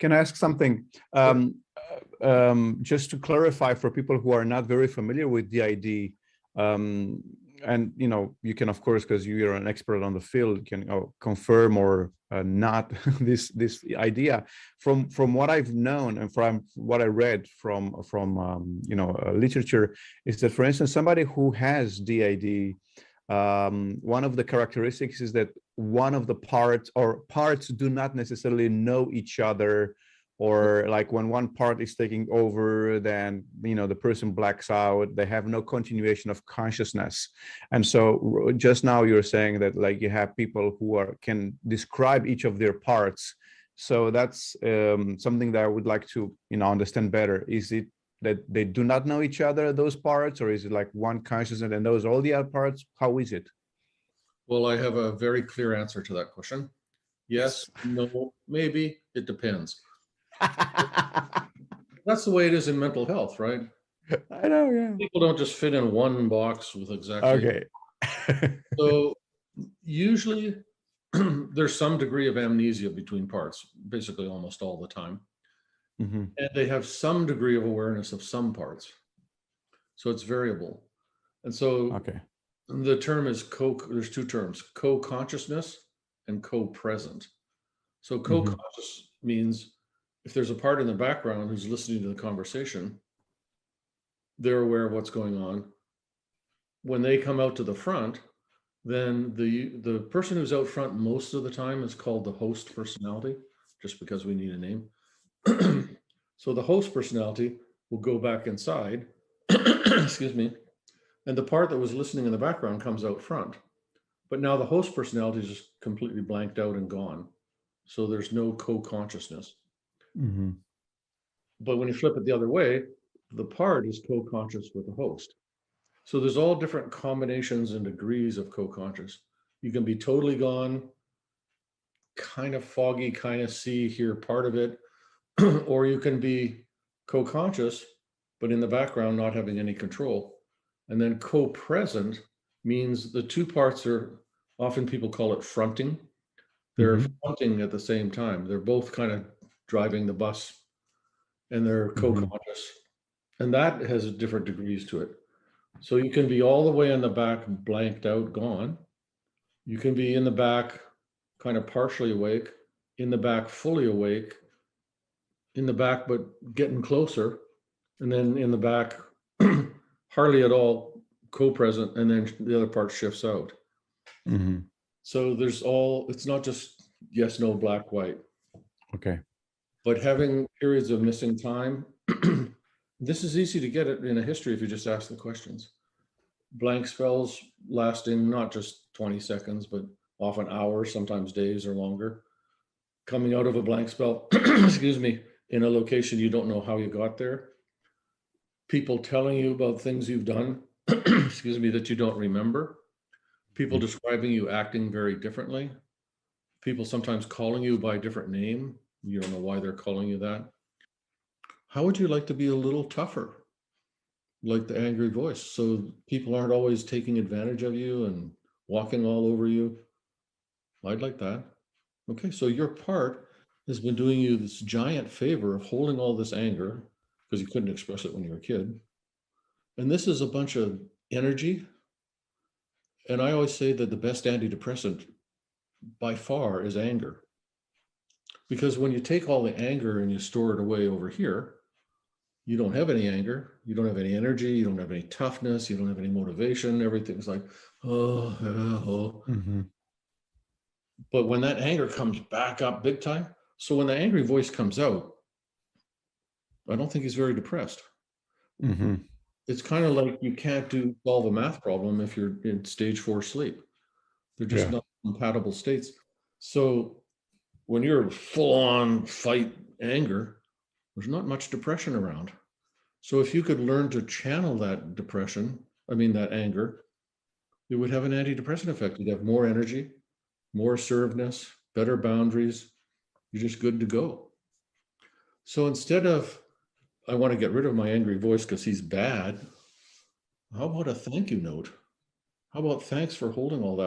Can I ask something? Just to clarify for people who are not very familiar with DID, and you can, of course, because you are an expert on the field, can confirm or not this idea. From what I've known and from what I read from literature, is that, for instance, somebody who has DID, one of the characteristics is that one of the parts do not necessarily know each other, or like when one part is taking over, then the person blacks out. They have no continuation of consciousness. And so just now you're saying that like you have people who can describe each of their parts. So that's something that I would like to understand better. Is it that they do not know each other, those parts, or is it like one consciousness and those all the other parts? How is it? Well, I have a very clear answer to that question. Yes, no, maybe, it depends. That's the way it is in mental health, right? I know, yeah. People don't just fit in one box with exactly. Okay. So usually there's some degree of amnesia between parts, basically almost all the time. Mm-hmm. And they have some degree of awareness of some parts. So it's variable. And so Okay. the term is there's two terms, co-consciousness and co-present. So co-conscious means if there's a part in the background who's listening to the conversation, they're aware of what's going on. When they come out to the front, then the person who's out front most of the time is called the host personality, just because we need a name. So the host personality will go back inside, excuse me, and the part that was listening in the background comes out front. But now the host personality is just completely blanked out and gone. So there's no co-consciousness. Mm-hmm. But when you flip it the other way, the part is co-conscious with the host. So there's all different combinations and degrees of co-conscious. You can be totally gone, kind of foggy, kind of see, hear part of it, or you can be co-conscious, but in the background, not having any control. And then co-present means the two parts are, often people call it fronting. They're fronting at the same time. They're both kind of driving the bus, and they're co-conscious. And that has different degrees to it. So you can be all the way in the back, blanked out, gone. You can be in the back, kind of partially awake, in the back, fully awake, in the back, but getting closer. And then in the back, hardly at all co-present, and then the other part shifts out. So it's not just yes, no, black, white. Okay. But having periods of missing time, this is easy to get it in a history if you just ask the questions. Blank spells lasting not just 20 seconds, but often hours, sometimes days or longer. Coming out of a blank spell, excuse me, in a location you don't know how you got there. People telling you about things you've done, excuse me, that you don't remember. People describing you acting very differently. People sometimes calling you by a different name. You don't know why they're calling you that. How would you like to be a little tougher? Like the angry voice, so people aren't always taking advantage of you and walking all over you. I'd like that. Okay, so your part has been doing you this giant favor of holding all this anger because you couldn't express it when you were a kid. And this is a bunch of energy. And I always say that the best antidepressant by far is anger. Because when you take all the anger and you store it away over here, you don't have any anger, you don't have any energy, you don't have any toughness, you don't have any motivation. Everything's like, oh. But when that anger comes back up big time, so when the angry voice comes out, I don't think he's very depressed. It's kind of like you can't solve a math problem if you're in stage 4 sleep. They're just not compatible states. So when you're full on fight anger, there's not much depression around. So if you could learn to channel that that anger, it would have an antidepressant effect. You'd have more energy, more assertiveness, better boundaries. You're just good to go. So instead of, I want to get rid of my angry voice because he's bad, how about a thank you note? How about thanks for holding all that